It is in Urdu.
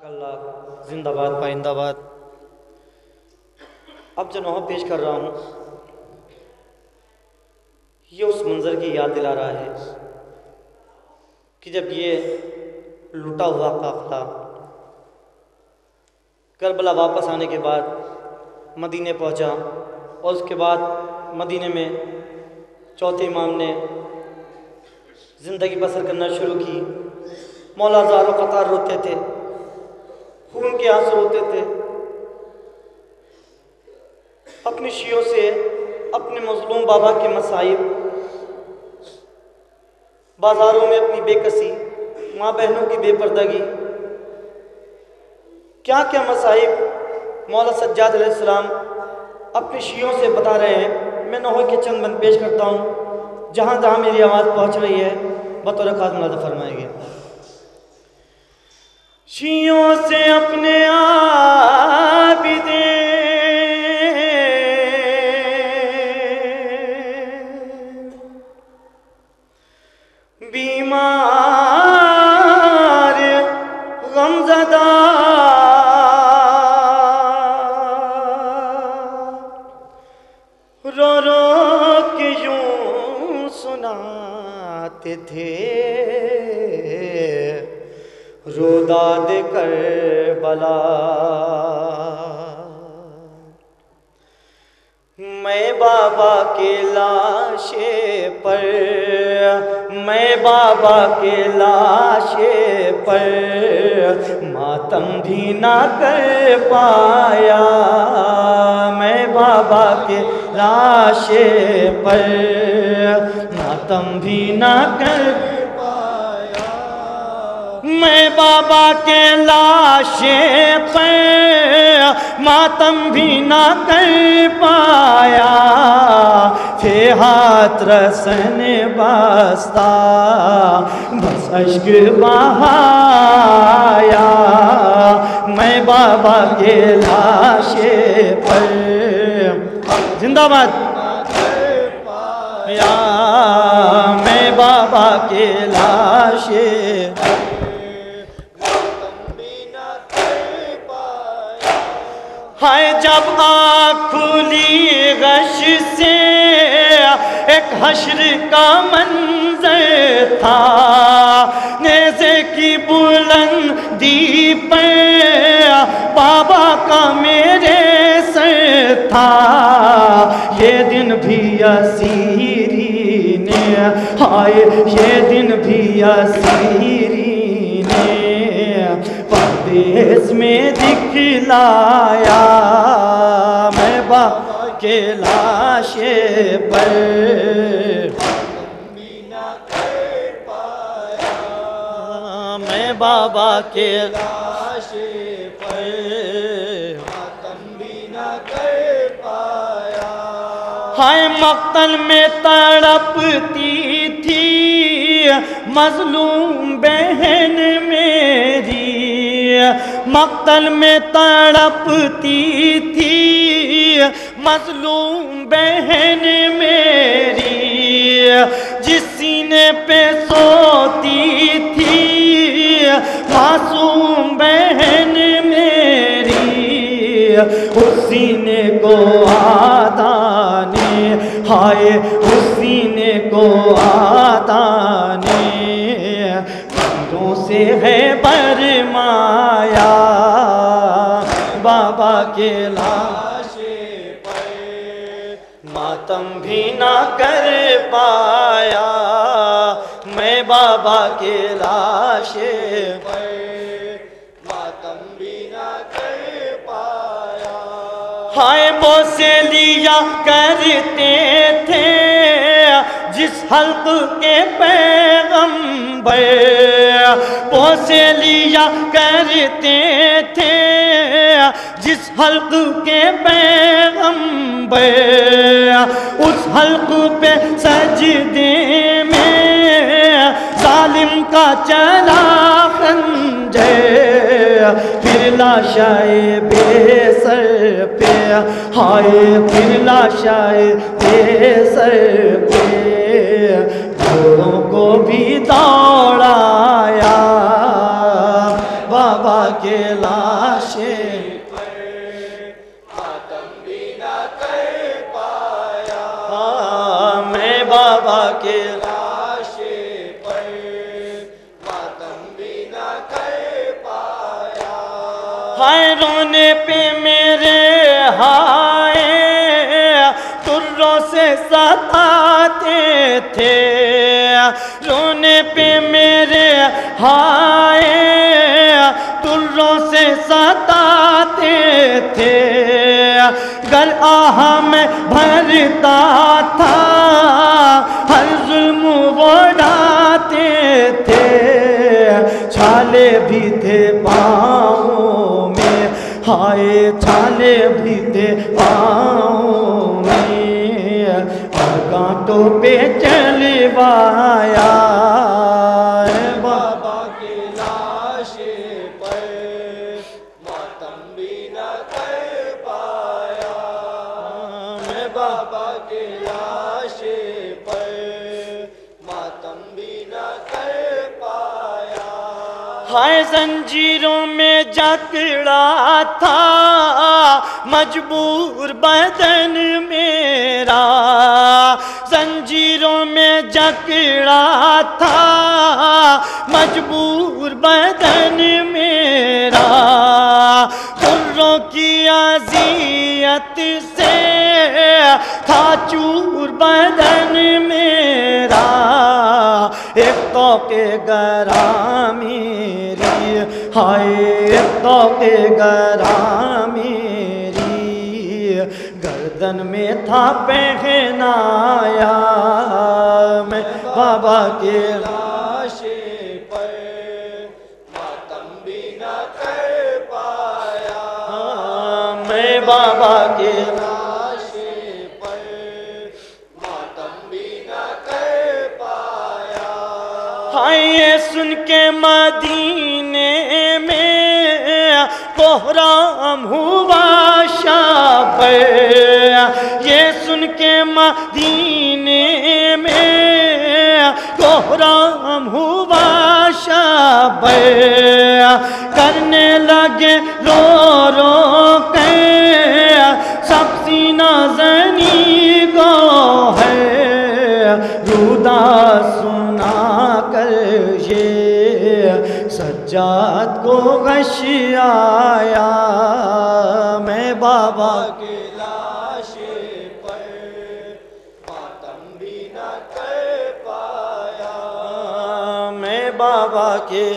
اللہ زندہ باد پائندہ باد۔ اب جو نوحہ پیش کر رہا ہوں یہ اس منظر کی یاد دلا رہا ہے کہ جب یہ لوٹا ہوا قافلہ کربلا واپس آنے کے بعد مدینے پہنچا اور اس کے بعد مدینے میں چوتھے امام نے زندگی بسر کرنا شروع کی۔ مولا زار و قطار روتے تھے، خون کے آنسو روتے تھے، اپنی شیعوں سے اپنے مظلوم بابا کے مصائب، بازاروں میں اپنی بے کسی، ماں بہنوں کی بے پردگی، کیا کیا مصائب مولا سجاد علیہ السلام اپنی شیعوں سے بتا رہے ہیں۔ میں نوحے کے چند بند پیش کرتا ہوں، جہاں جہاں میری آواز پہنچ رہی ہے بطور خاص ملاحظہ فرمائیں گے۔ شیعوں سے اپنے عابدیں بیمار غمزدہ رو رو کے یوں سناتے تھے، روداد کربلا میں بابا کے لاشے پر، میں بابا کے لاشے پر ماتم بھی نہ کر پایا، میں بابا کے لاشے پر ماتم بھی نہ کر پایا، میں بابا کے لاشے پر ماتم بھی نہ کر پایا، تھے ہاتھ رسن بستہ بس اشک بہایا، میں بابا کے لاشے پر زندہ باد یا میں بابا کے لاشے ہائے جب آنکھ کھلی غش سے ایک حشر کا منظر تھا، نیزے کی بلندی پر بابا کا میرے سر تھا، یہ دن بھی اسیری نے ہائے یہ دن بھی اسیری نے پردیس میں دکھلایا، میں بابا کے لاشے پر میں بابا کے لاشے پر ماتم بھی نہ کر پایا، ہائے مقتل میں تڑپتی تھی مظلوم بہن میری، مقتل میں تڑپتی تھی مظلوم بہن میری، جس سینے پہ سوتی تھی معصوم بہن میری، اس سینے کو آدھا نے ہائے اس سینے کو آدھا نے تیروں سے ہے برمایا، بابا کے لاشے پر ماتم بھی نہ کر پایا، میں بابا کے لاشے پر ماتم بھی نہ کر پایا، ہائے بوسے لیا کرتے تھے جس حلق کے پیغمبر، بوسے لیا کرتے تھے جس حلق کے پیغمبر، اس حلق پہ سجدے میں ظالم کا چلا خنجر، پھر لاشائے بے سر پہ ہائے پھر لاشائے بے سر پہ گھوڑوں کو بھی دوڑایا، بابا کے لاشے میں بابا کے لاشے پر ماتم بھی نہ کر پایا. ہائے رونے پہ میرے ہائے تروں سے ستاتے تھے. رونے پہ میرے ہائے تروں سے ستاتے تھے. گر آہ میں بھرتا تھا ہر ظلم وہ ڈھاتے تھے. چھالے بھی تھے پاؤں میں ہائے چھالے بھی تھے پاؤں میں اور کانٹوں پہ چلوایا. بابا کے لاشے پر ماتم بھی نہ کر پایا. میں بابا کے لاشے پر ماتم بھی نہ کر پایا. ہائے زنجیروں میں جکڑا تھا مجبور بدن میرا. زنجیروں میں جکڑا تھا مجبور بدن میرا. خروں کی اذیت سے تھا چور بدن میرا. ایک طوق گراں میری ہائے ایک طوق گراں میری گردن میں تھا پہنایا. میں بابا کے لاشے پر ماتم بھی نہ کر پایا. میں بابا کے لاشے پر ماتم بھی نہ کر پایا. ہائے یہ سن کے مدینے میں کوہرام ہوا شب. یہ سن کے مدینے میں کوہرام ہوا شب. کرنے لگے رو رو کے سب سینہ زنی گو ہے. رودا سنا کر یہ سجاد کو غش آیا. میں بابا کے لاشے پر ماتم بھی نہ کر پایا. میں بابا کے